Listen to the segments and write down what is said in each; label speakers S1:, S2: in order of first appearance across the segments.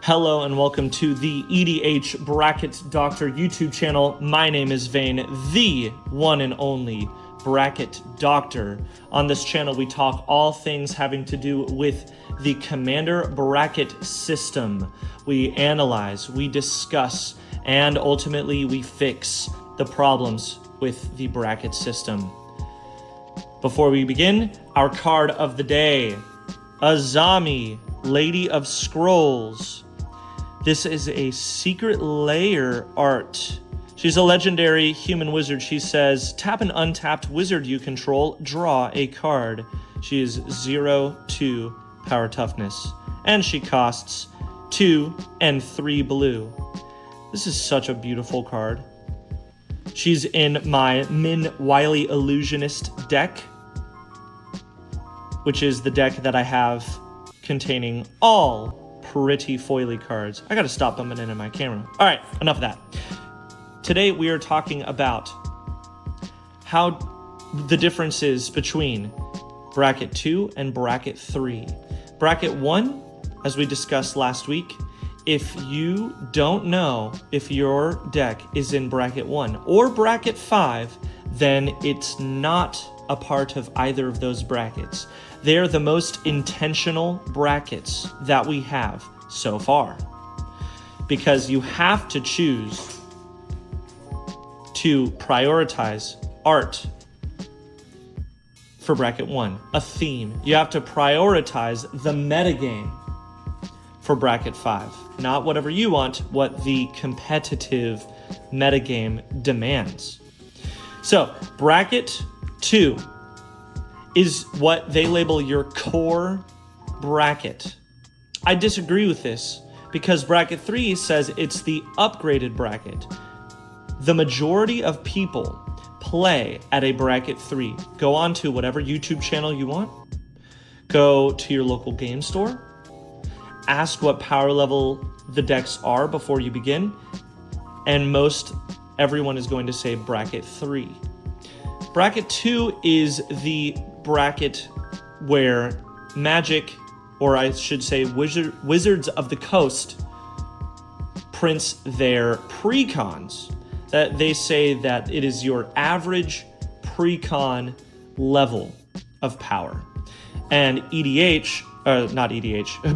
S1: Hello and welcome to the EDH Bracket Doctor YouTube channel. My name is Vane, the one and only Bracket Doctor. On this channel, we talk all things having to do with the Commander bracket system. We analyze, we discuss, and ultimately we fix the problems with the bracket system. Before we begin, our card of the day, Azami, Lady of Scrolls. This is a Secret Lair art. She's a legendary human wizard. She says, tap an untapped wizard you control, draw a card. She is 0-2 power toughness, and she costs 2 and 3 blue. This is such a beautiful card. She's in my Min Wily Illusionist deck, which is the deck that I have containing all pretty foily cards. I gotta stop bumping into my camera. All right, enough of that. Today we are talking about how the differences between bracket 2 and bracket 3. Bracket 1, as we discussed last week, if you don't know if your deck is in bracket 1 or bracket 5, then it's not a part of either of those brackets. They're the most intentional brackets that we have so far, because you have to choose to prioritize art for bracket 1, a theme. You have to prioritize the metagame for bracket 5, not whatever you want, what the competitive metagame demands. So bracket 2 is what they label your core bracket. I disagree with this because bracket 3 says it's the upgraded bracket. The majority of people play at a bracket 3. Go on to whatever YouTube channel you want. Go to your local game store. Ask what power level the decks are before you begin. And everyone is going to say bracket 3. Bracket 2 is the bracket where Magic, or I should say Wizards of the Coast, prints their precons. That they say that it is your average precon level of power. And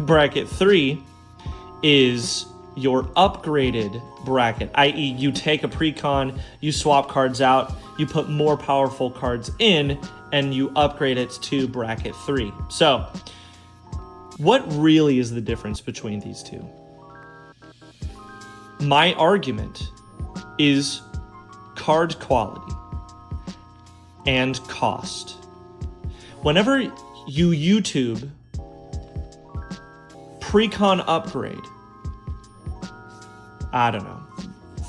S1: bracket 3 is your upgraded bracket, i.e. you take a precon, you swap cards out, you put more powerful cards in, and you upgrade it to bracket 3. So, what really is the difference between these two? My argument is card quality and cost. Whenever you YouTube precon upgrade, I don't know,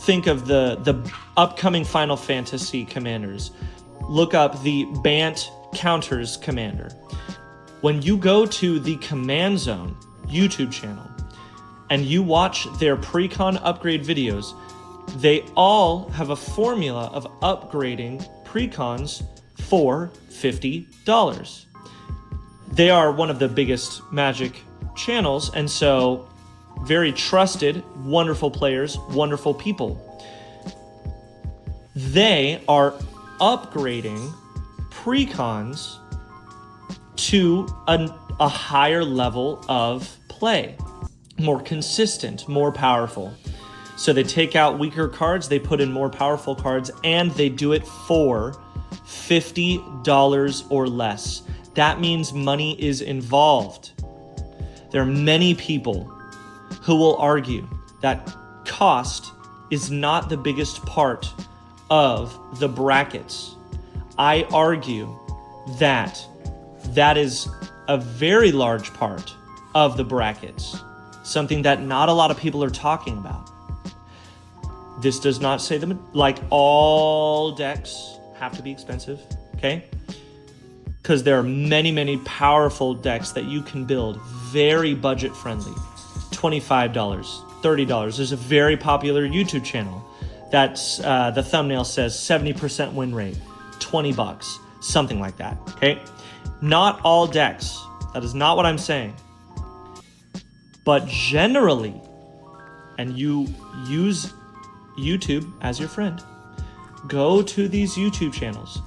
S1: think of the upcoming Final Fantasy commanders. Look up the Bant Counters commander. When you go to the Command Zone YouTube channel and you watch their precon upgrade videos, they all have a formula of upgrading precons for $50. They are one of the biggest Magic channels, and so very trusted, wonderful players, wonderful people. They are upgrading precons to a higher level of play, more consistent, more powerful. So they take out weaker cards, they put in more powerful cards, and they do it for $50 or less. That means money is involved. There are many people who will argue that cost is not the biggest part of the brackets. I argue that that is a very large part of the brackets, something that not a lot of people are talking about. This does not say them like all decks have to be expensive, okay? Because there are many, many powerful decks that you can build very budget friendly. $25, $30. There's a very popular YouTube channel that's the thumbnail says 70% win rate, $20, something like that, okay? Not all decks, that is not what I'm saying. But generally, and you use YouTube as your friend, go to these YouTube channels,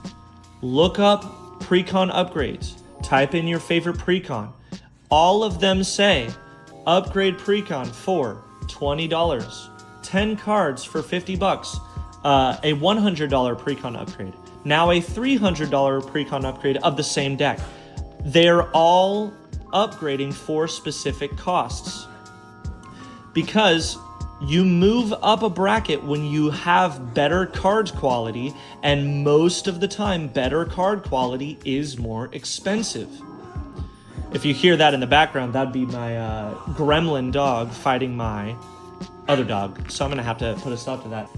S1: look up precon upgrades, type in your favorite precon. All of them say upgrade precon for $20, 10 cards for $50, a $100 precon upgrade, now a $300 precon upgrade of the same deck. They're all upgrading for specific costs, because you move up a bracket when you have better card quality, and most of the time, better card quality is more expensive. If you hear that in the background, that'd be my gremlin dog fighting my other dog. So I'm gonna have to put a stop to that.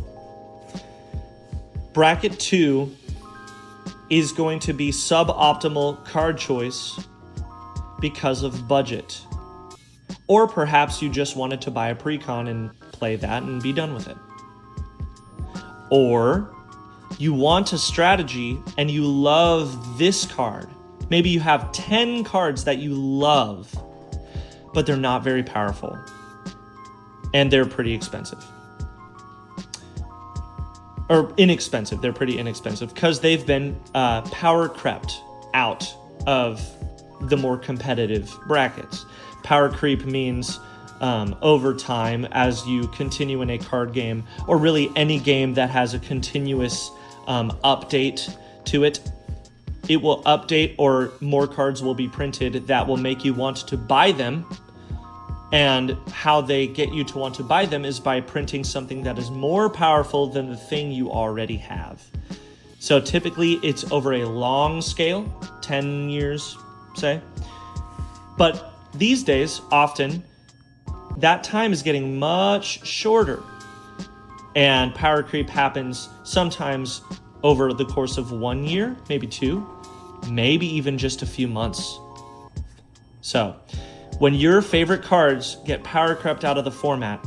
S1: Bracket 2 is going to be suboptimal card choice because of budget. Or perhaps you just wanted to buy a precon and play that and be done with it. Or you want a strategy and you love this card. Maybe you have 10 cards that you love, but they're not very powerful. And they're pretty expensive. Or inexpensive. They're pretty inexpensive because they've been power crept out of the more competitive brackets. Power creep means over time, as you continue in a card game, or really any game that has a continuous update to it, it will update, or more cards will be printed that will make you want to buy them. And how they get you to want to buy them is by printing something that is more powerful than the thing you already have. So typically it's over a long scale, 10 years, say. But these days, often, that time is getting much shorter. And power creep happens sometimes over the course of 1 year, maybe 2, maybe even just a few months. So, when your favorite cards get power crept out of the format,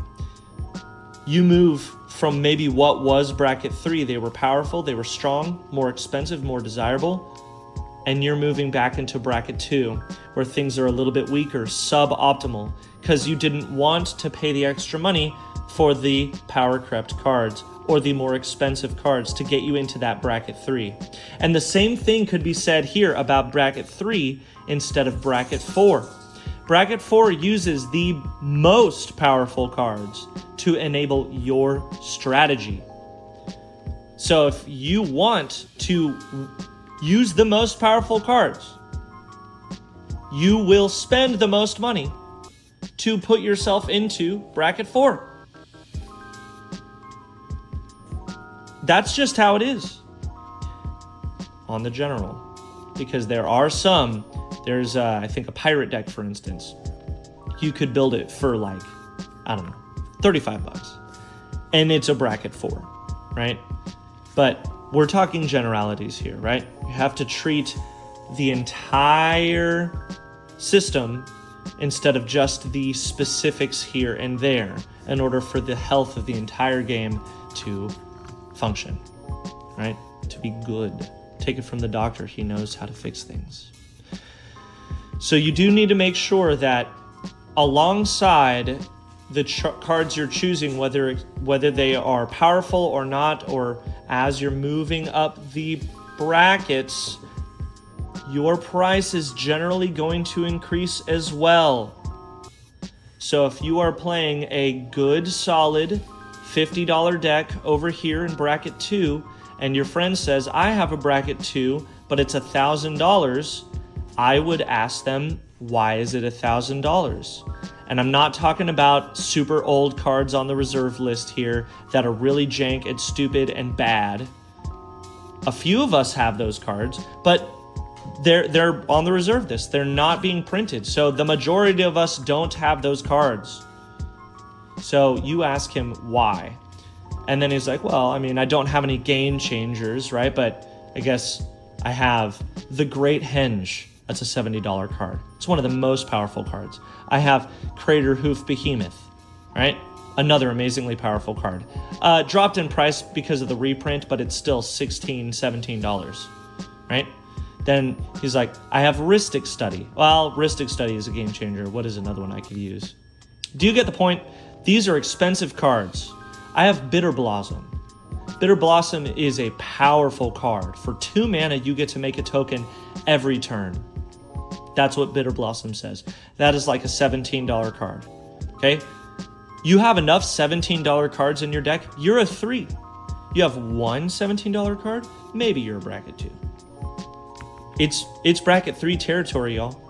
S1: you move from maybe what was bracket 3. They were powerful, they were strong, more expensive, more desirable. And you're moving back into bracket 2, where things are a little bit weaker, suboptimal, because you didn't want to pay the extra money for the power crept cards or the more expensive cards to get you into that bracket 3. And the same thing could be said here about bracket 3 instead of bracket 4. Bracket 4 uses the most powerful cards to enable your strategy. So if you want to use the most powerful cards, you will spend the most money to put yourself into bracket 4. That's just how it is on the general. Because there are some, there's I think a pirate deck, for instance. You could build it for like, I don't know, $35. And it's a bracket 4, right? But we're talking generalities here, right? You have to treat the entire system instead of just the specifics here and there in order for the health of the entire game to function, right? To be good. Take it from the doctor. He knows how to fix things. So you do need to make sure that alongside the cards you're choosing, whether they are powerful or not, or as you're moving up the brackets, your price is generally going to increase as well. So if you are playing a good, solid $50 deck over here in bracket 2, and your friend says, I have a bracket 2, but it's $1,000, I would ask them, why is it $1,000? And I'm not talking about super old cards on the reserve list here that are really jank and stupid and bad. A few of us have those cards, but they're on the reserve list. They're not being printed. So the majority of us don't have those cards. So you ask him why. And then he's like, well, I mean, I don't have any game changers, right? But I guess I have the Great Henge. That's a $70 card. It's one of the most powerful cards. I have Crater Hoof Behemoth, right? Another amazingly powerful card. Dropped in price because of the reprint, but it's still $16, $17, right? Then he's like, I have Rhystic Study. Well, Rhystic Study is a game changer. What is another one I could use? Do you get the point? These are expensive cards. I have Bitter Blossom. Bitter Blossom is a powerful card. For 2 mana, you get to make a token every turn. That's what Bitter Blossom says. That is like a $17 card. Okay? You have enough $17 cards in your deck, you're a 3. You have one $17 card, maybe you're a bracket 2. It's bracket 3 territory, y'all.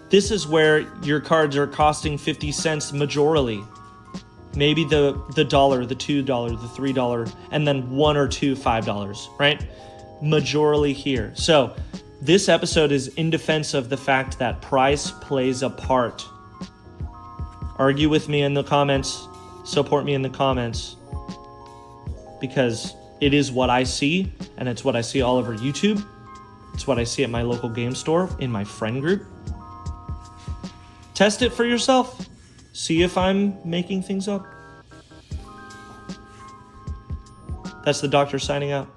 S1: This is where your cards are costing 50 cents majorly. Maybe the dollar, the $2, the $3, and then 1 or 2 $5, right? Majorly here. So this episode is in defense of the fact that price plays a part. Argue with me in the comments. Support me in the comments. Because it is what I see, and it's what I see all over YouTube. It's what I see at my local game store, in my friend group. Test it for yourself. See if I'm making things up. That's the doctor signing out.